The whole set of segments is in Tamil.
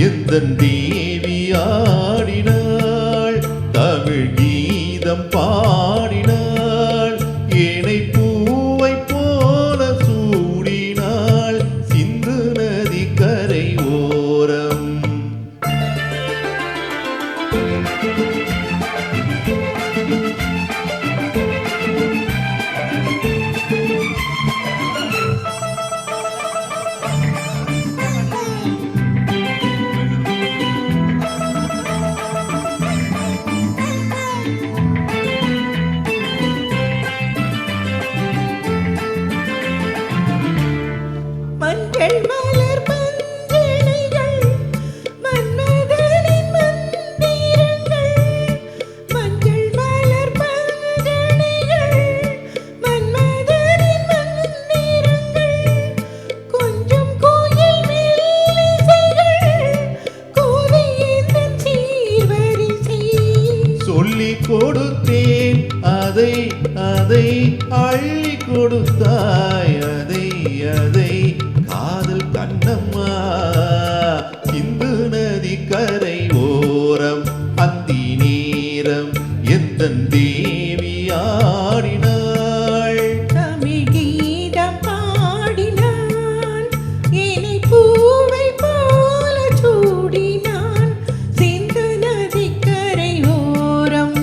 எந்தன் தேவி ஆடினாள் தமிழ் கீதம் பாடினாள் ஏனை பூவை போல சூடினாள் சிந்து நதி கரை ஓரம். மஞ்சள் மலர் பஞ்சனைகள் மன்மதனின் மந்திரங்கள் மஞ்சள் மலர் பஞ்சனைகள் மன்மதனின் மந்திரங்கள் கொஞ்சம் கோயில் மெல்லிசைகள் கோதையின் சீர்வரிசை சொல்லிக் கொடுத்தேன் அதை அதை அள்ளி கொடுத்தாய் அதை அதை காதல் கண்ணம்மா சிந்து நதி கரை ஓரம் அந்தி நேரம் எந்தன் தேவி ஆடினாள் தமிழ் கீதம் பாடினான் என்னை பூவை போல சூடினான் சிந்து நதி கரை ஓரம்.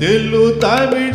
தெல்லு தமிழ்